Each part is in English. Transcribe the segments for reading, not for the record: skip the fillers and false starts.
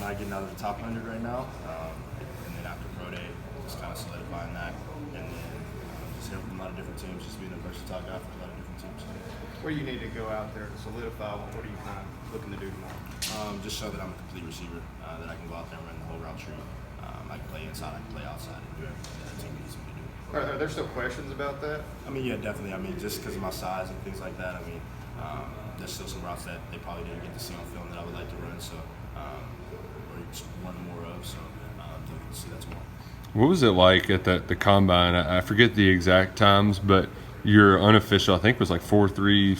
not getting out of the top 100 right now. And then after Pro Day, just kind of solidifying that. And then just hearing from a lot of different teams, just being a versatile guy for a lot of different teams. Where you need to go out there to solidify, what are you kind of looking to do tomorrow? Just show that I'm a complete receiver, that I can go out there and run the whole route tree. I can play inside, I can play outside, and do everything that the team needs me to do. Are there still questions about that? I mean, yeah, definitely. I mean, just because of my size and things like that, I mean, there's still some routes that they probably didn't get to see on film that I would like to run, so, or just run more of, so they'll get to see that tomorrow. What was it like at the combine? I forget the exact times, but your unofficial, I think, was like 4.35,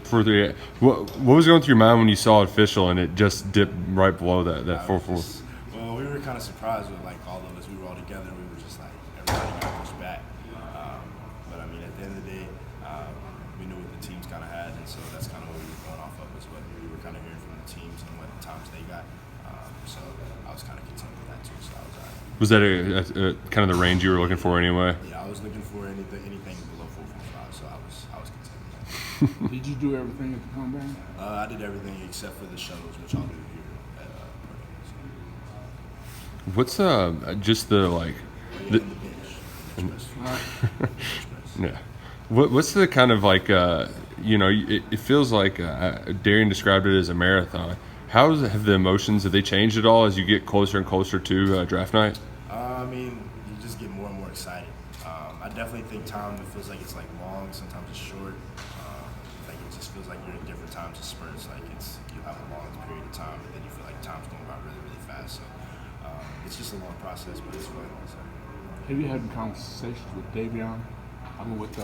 4.38. What was going through your mind when you saw official and it just dipped right below that 4.4? Well, we were kind of surprised with like all of us. We were all together. We were just like everybody got pushed back. But I mean, at the end of the day, we knew what the teams kind of had, and so that's kind of what we were going off of. Was what we were kind of hearing from the teams and what times they got. So I was kind of content with that too. So I was all right. Was that a kind of the range you were looking for anyway? Yeah, I was looking for anything below 4.45, so I was content with that. Did you do everything at the combine? I did everything except for the shuttles, which I'll do here at Pro Day. What's just the like The bench. yeah. What's the kind of like it feels like Darian described it as a marathon. Have the emotions, have they changed at all as you get closer and closer to draft night? I mean, you just get more and more excited. I definitely think time, it feels like it's like long, sometimes it's short. Like it just feels like you're in different times of spurts. Like you have a long period of time, and then you feel like time's going by really, really fast. So it's just a long process, but it's fun. So. Have you had conversations with Davion? With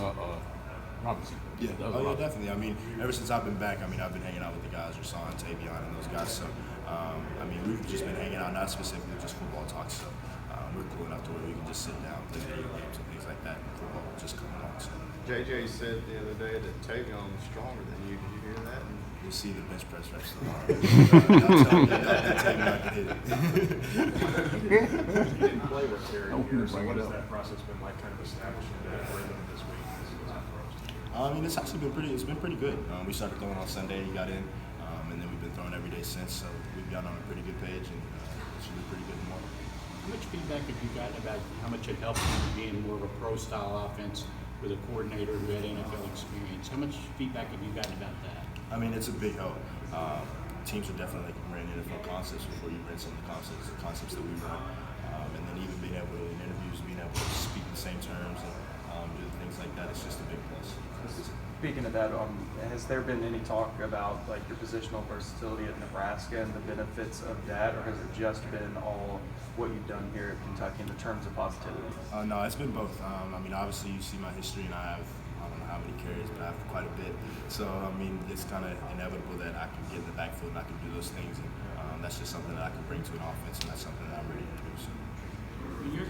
Robinson. Yeah. Oh, yeah, definitely. I mean, ever since I've been back, I mean, I've been hanging out with the guys, Rasan, Tavion, and those guys. So, I mean, we've just been hanging out, not specifically just football talks. So, we're cool enough to where we can just sit down, play video games and things like that. And football will just come along. So. JJ said the other day that Tavion was stronger than you. Did you hear that? We'll see the bench press reps tomorrow. That Tavion can hit it. You didn't play with Terry here, so what has that process been like, kind of establishing that rhythm this week? I mean, it's actually been pretty good. We started throwing on Sunday, he got in, and then we've been throwing every day since. So we've gotten on a pretty good page, and it should be pretty good tomorrow. How much feedback have you gotten about how much it helped you being more of a pro-style offense with a coordinator who had NFL experience? How much feedback have you gotten about that? I mean, it's a big help. Teams are definitely like ran NFL concepts before you ran some of the concepts that we run. And then even being able to, in interviews, being able to speak the same terms and do things like that, it's just a big plus. Speaking of that, has there been any talk about like your positional versatility at Nebraska and the benefits of that, or has it just been all what you've done here at Kentucky in the terms of positivity? No, it's been both. I mean, obviously you see my history, and I don't know how many carries, but I have quite a bit. So, I mean, it's kind of inevitable that I can get in the backfield and I can do those things. And that's just something that I can bring to an offense, and that's something that I'm ready to do. So.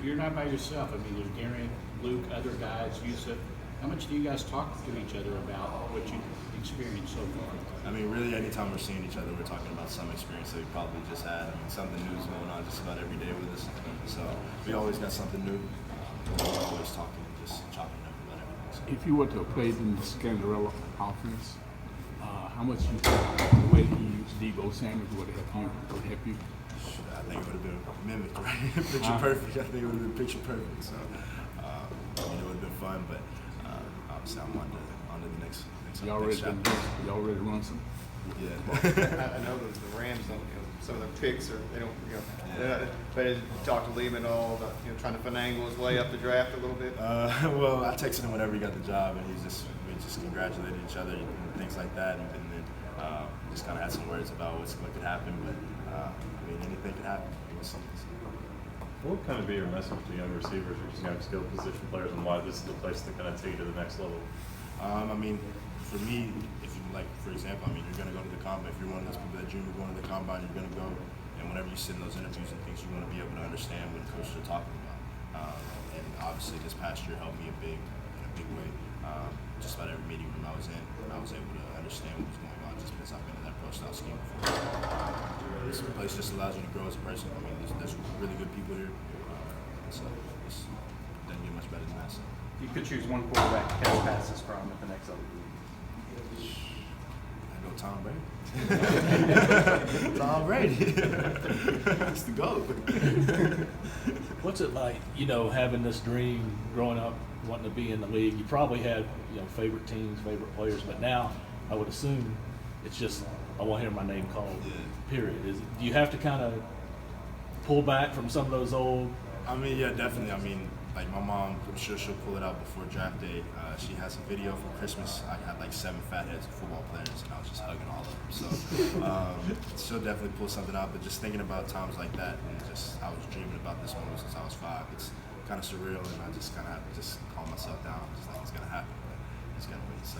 You're not by yourself. I mean, there's Gary, Luke, other guys, Yusuf. How much do you guys talk to each other about what you've experienced so far? I mean, really, anytime we're seeing each other, we're talking about some experience that we probably just had. I mean, something new is going on just about every day with us. So we always got something new. We're always talking and just chopping up about everything. So. If you were to have played in the Scandarella offense, how much you think the way he used Debo Samuel would help you? I think it would have been mimicked, right? Picture perfect. I think it would have been picture perfect. So, it would have been fun, but obviously I'm on to the next Y'all ready to run some? Yeah. I know the Rams don't, some of their picks are, they don't, but you talk to Lehman at all about, trying to finagle his way up the draft a little bit? Well, I texted him whenever he got the job, and we just congratulated each other and things like that, and then just kind of had some words about what could happen, but I mean, anything could happen. What would kind of be your message to young receivers or just young skilled position players, and why this is the place to kind of take you to the next level? I mean, for me, if you like, for example, I mean, you're going to go to the combine. If you're one of those people that dream of going to the combine, you're going to go. And whenever you sit in those interviews and things, you want to be able to understand what coaches are talking about. And obviously, this past year helped me in a big way. Just about every meeting room I was in, I was able to understand what was going on just because I've been in that pro-style scheme before. This place just allows you to grow as a person. I mean, there's really good people here. So it doesn't get much better than that. So. You could choose one quarterback to catch passes from at the next level. I go Tom Brady. Tom Brady. That's the GOAT. What's it like, having this dream growing up, wanting to be in the league? You probably had, favorite teams, favorite players, but now I would assume it's just, I want to hear my name called, period. Do you have to kind of pull back from some of those old? I mean, yeah, definitely. I mean, like my mom, I'm sure she'll pull it out before draft day. She has a video from Christmas. I had like 7 fat heads of football players, and I was just hugging all of them. So she'll definitely pull something out. But just thinking about times like that, and just I was dreaming about this moment since I was 5. It's kind of surreal, and I just kind of have to just calm myself down. Just like it's gonna happen, but it's gonna wait. So.